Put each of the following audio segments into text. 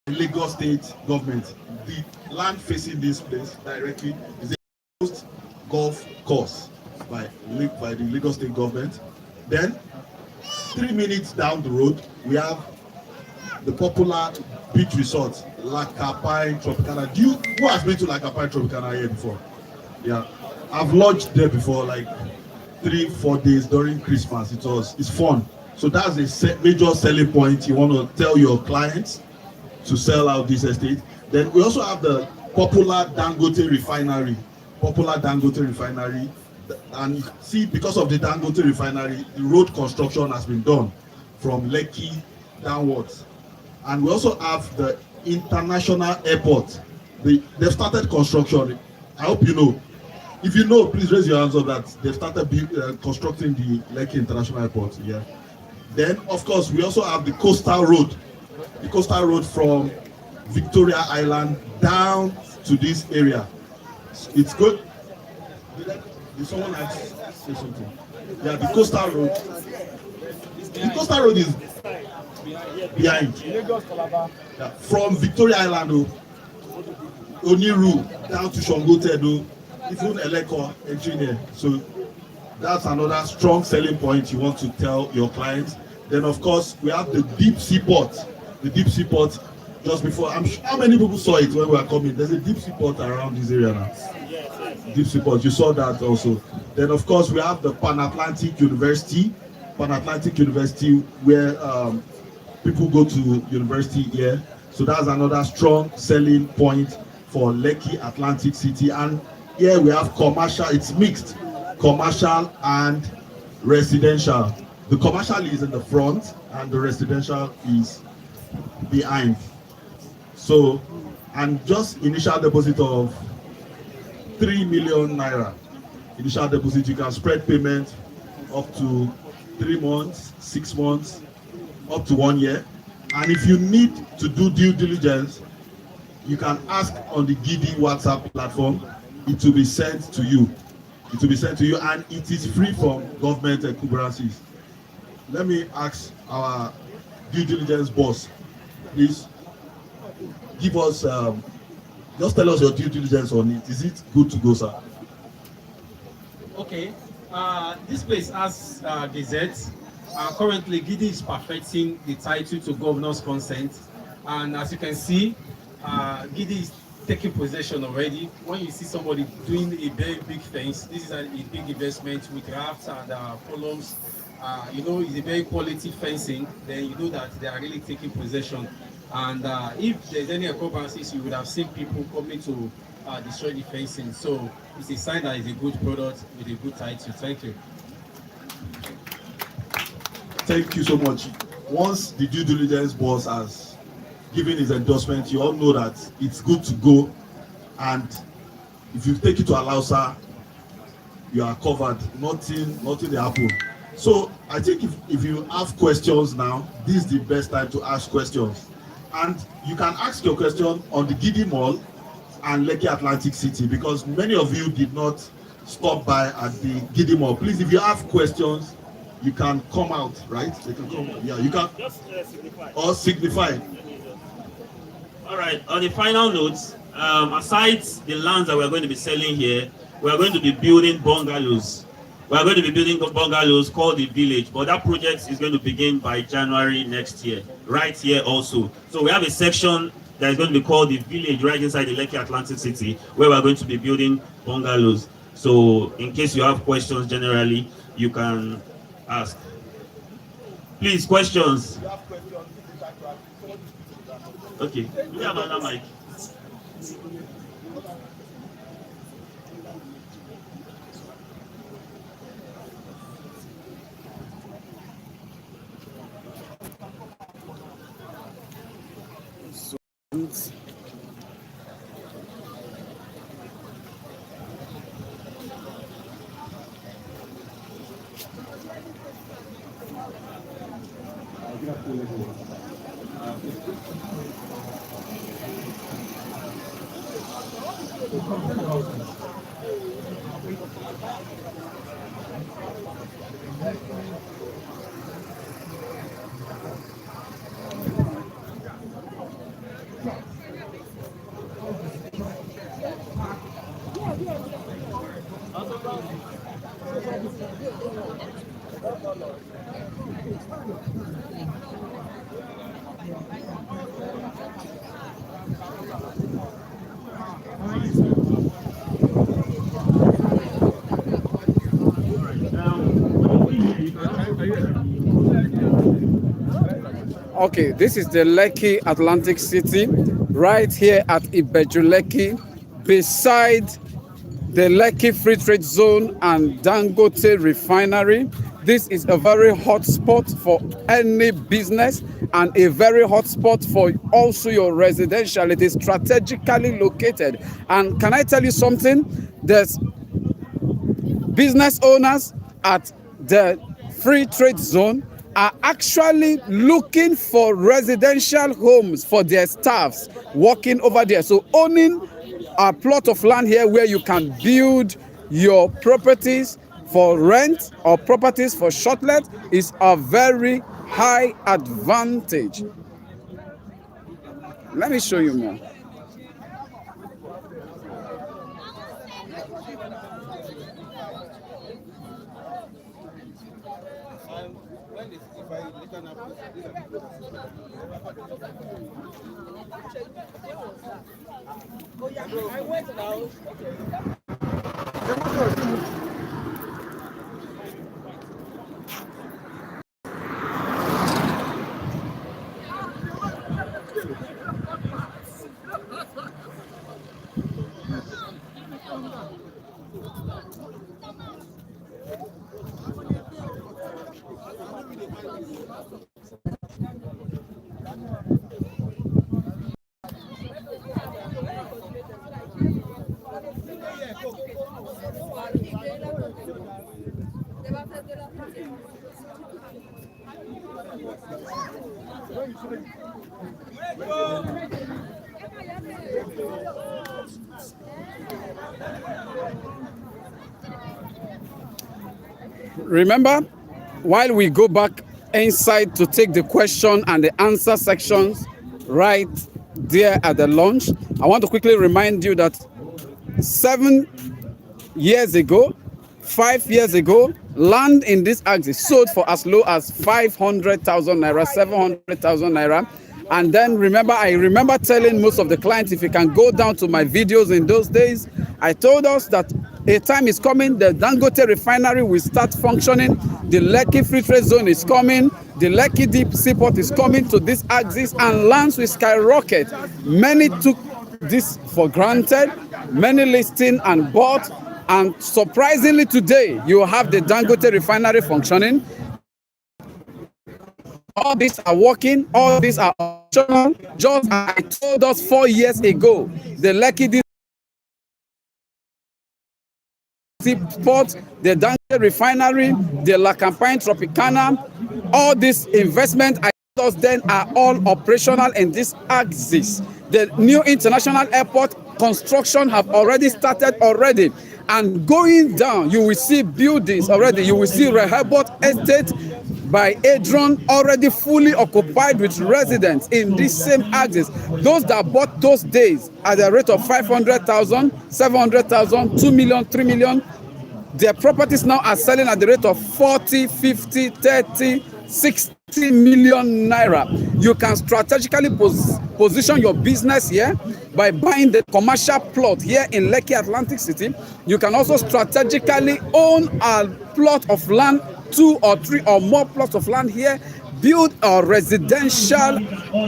Lagos State government. The land facing this place directly is a coast golf course by the Lagos State government. Then 3 minutes down the road, we have the popular beach resort, Lekki Tropicana. Who has been to Lekki Tropicana here before? Yeah, I've lodged there before, like 3-4 days during Christmas. It's fun. So that's a major selling point you want to tell your clients to sell out this estate. Then we also have the popular dangote refinery. Popular dangote refinery. And see, because of the dangote refinery, the road construction has been done from Lekki downwards. And we also have the international airport. They've started construction. I hope you know. If you know, please raise your hands up that they've started constructing the Lekki International Airport. Yeah. Then, of course, we also have the coastal road. The coastal road from Victoria Island down to this area. It's good. Did someone say something? Yeah, the coastal road. The coastal road is behind. Yeah. From Victoria Island, Oniru down to Shongote, even Eleko engineer. So that's another strong selling point you want to tell your clients. Then of course we have the deep sea port. The deep sea port just before. I'm sure, how many people saw it when we were coming? There's a deep sea port around this area now. Deep sea port. You saw that also. Then of course we have the Atlantic University. Atlantic University where people go to university here. So that's another strong selling point for Lekki Atlantic City. And here we have commercial. It's mixed, commercial and residential. The commercial is in the front and the residential is behind. So, and just initial deposit of 3 million naira. Initial deposit, you can spread payment up to 3 months, 6 months, up to 1 year. And if you need to do due diligence, you can ask on the Gidi WhatsApp platform. It will be sent to you. It will be sent to you, and it is free from government encumbrances. Let me ask our due diligence boss, please give us, just tell us your due diligence on it. Is it good to go, sir? Okay. This place has gazette. Currently, Gidi is perfecting the title to governor's consent, and as you can see, Gidi is taking possession already. When you see somebody doing a very big fence, this is a big investment with rafts and columns. You know, it's a very quality fencing. Then you know that they are really taking possession. And if there's any encumbrances, you would have seen people coming to destroy the fencing. So it's a sign that it's a good product with a good title. Thank you. Thank you so much. Once the due diligence boss has given his endorsement, you all know that it's good to go. And if you take it to Alausa, you are covered. Nothing will happen. So I think if you have questions now, this is the best time to ask questions. And you can ask your question on the Gidi Mall and Lekki Atlantic City, because many of you did not stop by at the Gidi Mall. Please, if you have questions, you can come out, right? They can come. Yeah, you can. Just signify. Or signify. All right. On the final notes, aside the lands that we're going to be selling here, we are going to be building bungalows. We are going to be building bungalows called the Village, but that project is going to begin by January next year, right here also. So we have a section that is going to be called the Village right inside the Lekki Atlantic City, where we are going to be building bungalows. So in case you have questions generally, you can ask. Please, questions. Okay, we have another mic. Okay, this is the Lekki Atlantic City, right here at Lekki, beside the Lekki Free Trade Zone and Dangote Refinery. This is a very hot spot for any business and a very hot spot for also your residential. It is strategically located. And can I tell you something? There's business owners at the Free Trade Zone are actually looking for residential homes for their staffs working over there. So owning a plot of land here where you can build your properties for rent or properties for short let is a very high advantage. Let me show you more. Remember, while we go back inside to take the question and the answer sections right there at the launch, I want to quickly remind you that 7 years ago, 5 years ago, land in this axis sold for as low as 500,000 naira, 700,000 naira. And then I remember telling most of the clients, if you can go down to my videos in those days, I told us that a time is coming, the Dangote refinery will start functioning, the Lekki Free Trade Zone is coming, the Lekki Deep Seaport is coming to this axis, and lands will skyrocket. Many took this for granted, many listed and bought, and surprisingly today, you have the Dangote refinery functioning. All these are working, all these are optional. Just as I told us 4 years ago, the Lekki Deep Seaport, the Dangote refinery, the La Campagne Tropicana, all these investments I told us then are all operational in this axis. The new international airport construction have already started already. And going down, you will see buildings already. You will see Rehoboth Estate by Adron already fully occupied with residents in this same axis. Those that bought those days at the rate of 500,000, 700,000, 2 million, 3 million, their properties now are selling at the rate of 40, 50, 30, 60 million naira. You can strategically position your business here by buying the commercial plot here in Lekki Atlantic City. You can also strategically own a plot of land, 2 or 3 or more plots of land here, build a residential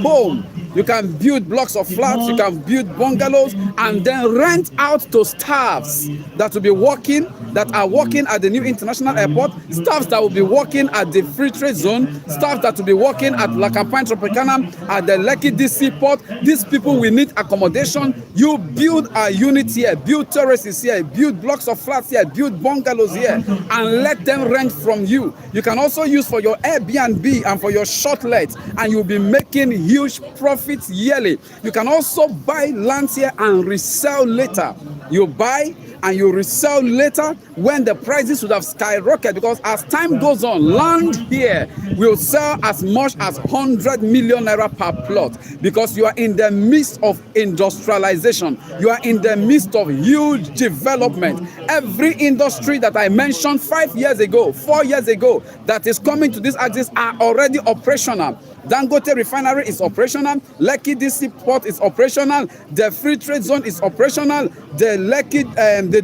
home. You can build blocks of flats, you can build bungalows, and then rent out to staffs that will be working, that are working at the new international airport, staffs that will be working at the Free Trade Zone, staff that will be working at La Campagne Tropicana, at the Lekki DC Port. These people will need accommodation. You build a unit here, build terraces here, build blocks of flats here, build bungalows here, and let them rent from you. You can also use for your Airbnb and for your short let, and you'll be making huge profits yearly. You can also buy lands here and resell later. You buy and you resell later, when the prices would have skyrocketed, because as time goes on, land here will sell as much as 100 million naira per plot, because you are in the midst of industrialization. You are in the midst of huge development. Every industry that I mentioned 5 years ago, 4 years ago, that is coming to this axis are already operational. Dangote refinery is operational. Lekki DC port is operational. The free trade zone is operational. The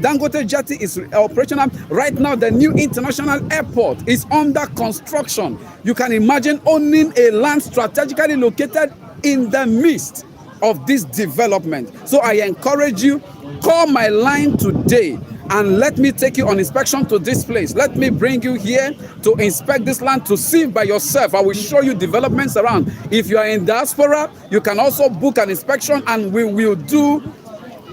Dangote jetty is operational. Right now, the new international airport is under construction. You can imagine owning a land strategically located in the midst of this development. So I encourage you, call my line today and let me take you on inspection to this place. Let me bring you here to inspect this land, to see by yourself. I will show you developments around. If you are in diaspora, you can also book an inspection and we will do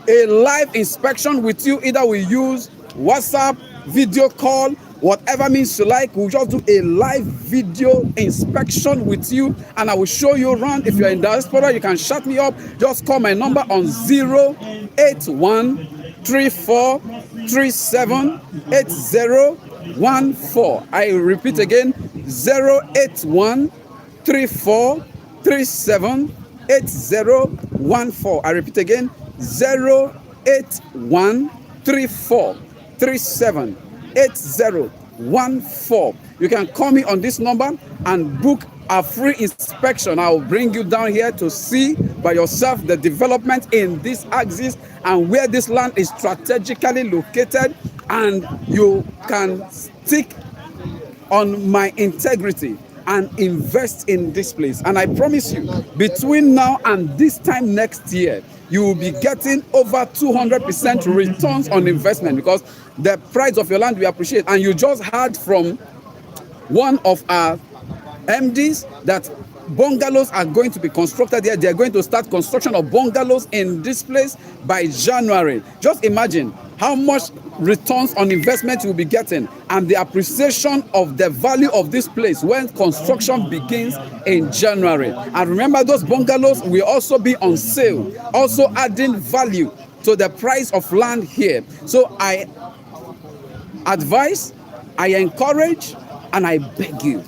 a live inspection with you. Either we use WhatsApp, video call, whatever means you like. We'll just do a live video inspection with you and I will show you around. If you're in diaspora, you can shut me up. Just call my number on 08134378014. I repeat again, 08134378014. I repeat again, 08134378014. You can call me on this number and book a free inspection. I will bring you down here to see by yourself the development in this axis and where this land is strategically located, and you can stick on my integrity and invest in this place. And I promise you, between now and this time next year, you will be getting over 200% returns on investment, because the price of your land will appreciate. And you just heard from one of our MDs that bungalows are going to be constructed here. They are going to start construction of bungalows in this place by January. Just imagine how much returns on investment you'll be getting and the appreciation of the value of this place when construction begins in January. And remember, those bungalows will also be on sale, also adding value to the price of land here. So I advise, I encourage, and I beg you,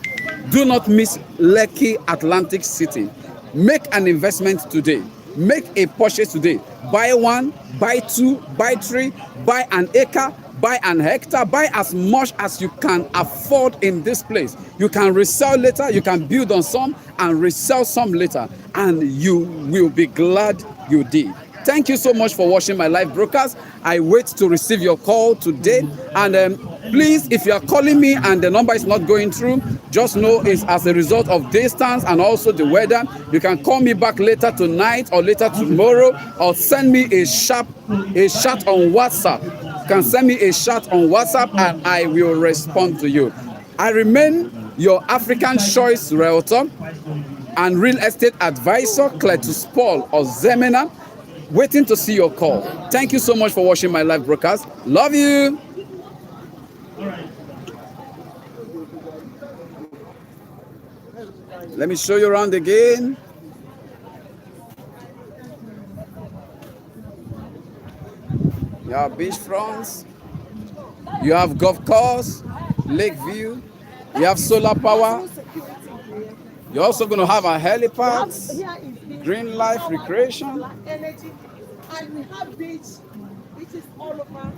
do not miss Lekki Atlantic City. Make an investment today. Make a purchase today. Buy one, buy two, buy three, buy an acre, buy an hectare, buy as much as you can afford in this place. You can resell later, you can build on some and resell some later, and you will be glad you did. Thank you so much for watching my live broadcast. I wait to receive your call today. And please, if you are calling me and the number is not going through, just know it's as a result of distance and also the weather. You can call me back later tonight or later tomorrow, or send me a chat on WhatsApp. You can send me a chat on WhatsApp and I will respond to you. I remain your African choice realtor and real estate advisor, Cletus Paul or Zemena, waiting to see your call. Thank you so much for watching my live broadcast. Love you. Let me show you around again. You have beach fronts. You have golf course, lake view. You have solar power. You're also going to have a helipad, green life recreation. Energy, and we have beach, which is all over.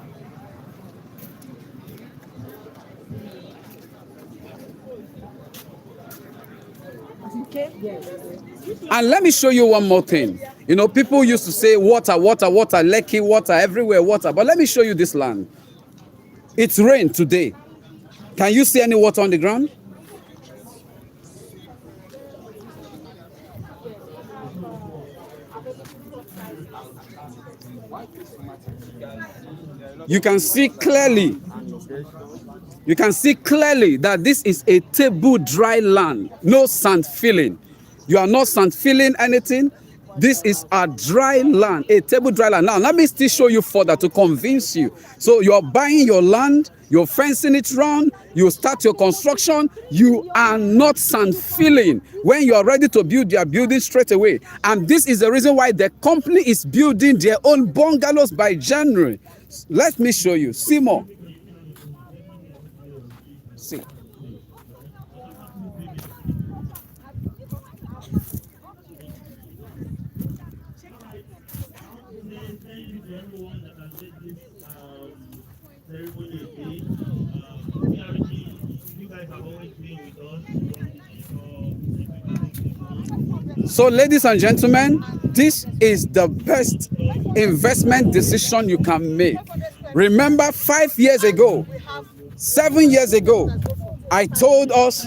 Okay. Yes. And let me show you one more thing. You know, people used to say water, water, water, Lekki, water, everywhere, water. But let me show you this land. It's rain today. Can you see any water on the ground? You can see clearly. You can see clearly that this is a table dry land, no sand filling. You are not sand filling anything. This is a dry land, a table dry land. Now, let me still show you further to convince you. So you're buying your land, you're fencing it round, you start your construction, you are not sand filling. When you are ready to build, you are building straight away. And this is the reason why the company is building their own bungalows by January. Let me show you. See more. See. Thank you to everyone that has made this ceremony a day. Enquiry, you guys have always been with us from the So, ladies and gentlemen, this is the best investment decision you can make. Remember, 5 years ago, 7 years ago, I told us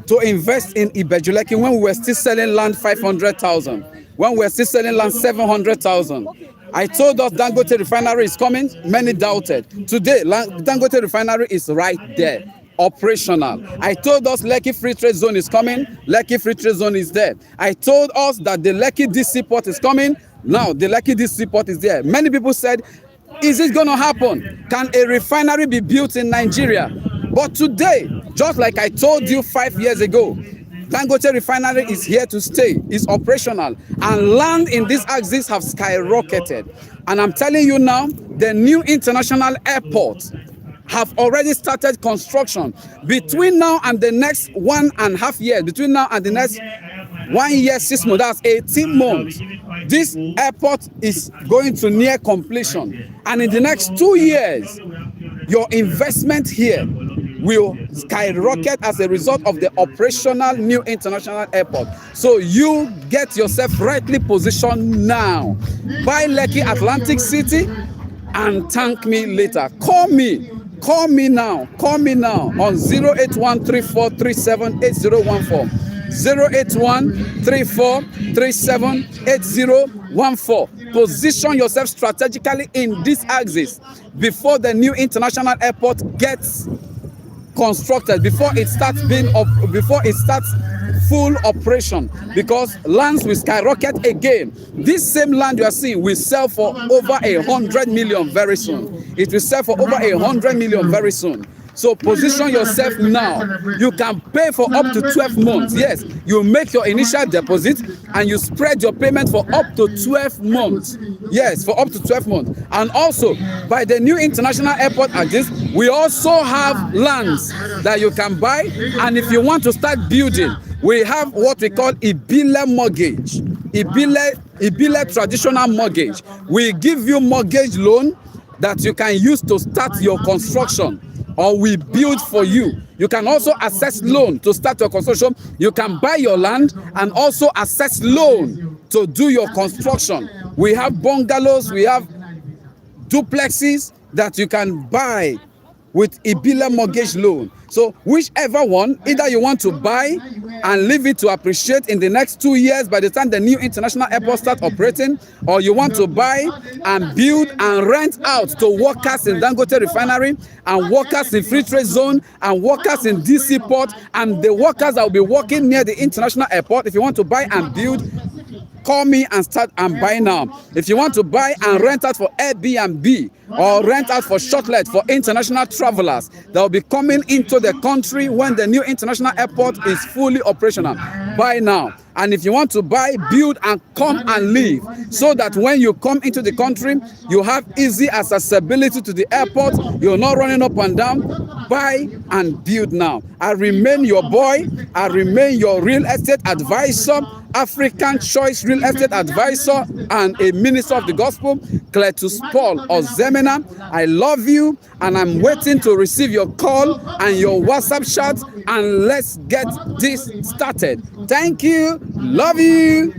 to invest in Lekki when we were still selling land 500,000, when we were still selling land 700,000. I told us Dangote refinery is coming. Many doubted. Today, Dangote refinery is right there, operational. I told us Lekki Free Trade Zone is coming. Lekki Free Trade Zone is there. I told us that the Lekki DC port is coming. Now the Lekki DC port is there. Many people said, is it going to happen? Can a refinery be built in Nigeria? But today, just like I told you 5 years ago, Dangote refinery is here to stay, is operational, and land in this axis have skyrocketed. And I'm telling you now, the new international airport have already started construction. Between now and the next 1.5 years, between now and the next 1 year, 6 months, that's 18 months, this airport is going to near completion. And in the next 2 years, your investment here will skyrocket as a result of the operational new international airport. So you get yourself rightly positioned now. Buy Lekki Atlantic City and thank me later. Call me now on 08134378014. 08134378014. Position yourself strategically in this axis before the new international airport gets constructed, before it starts full operation, because lands will skyrocket again. This same land you are seeing will sell for over 100 million very soon. It will sell for over 100 million very soon. So position yourself now. You can pay for up to 12 months. Yes, you make your initial deposit and you spread your payment for up to 12 months. Yes, for up to 12 months. And also, by the new international airport at this, we also have lands that you can buy. And if you want to start building, we have what we call Ibile mortgage. Ibile traditional mortgage. We give you mortgage loan that you can use to start your construction, or we build for you. You can also access loan to start your construction. You can buy your land and also access loan to do your construction. We have bungalows, we have duplexes that you can buy with Ibile mortgage loan. So whichever one, either you want to buy and leave it to appreciate in the next 2 years by the time the new international airport starts operating, or you want to buy and build and rent out to workers in Dangote refinery and workers in Free Trade Zone and workers in DC port and the workers that will be working near the international airport. If you want to buy and build, call me and start and buy now. If you want to buy and rent out for Airbnb or rent out for shortlet for international travelers that will be coming into the country when the new international airport is fully operational, buy now. And if you want to buy, build and come and live, so that when you come into the country, you have easy accessibility to the airport, you're not running up and down, buy and build now. I remain your boy, I remain your real estate advisor, African Choice Real Estate Advisor and a minister of the gospel, Cletus Paul Ozemena. I love you and I'm waiting to receive your call and your WhatsApp chat, and let's get this started. Thank you. Love you.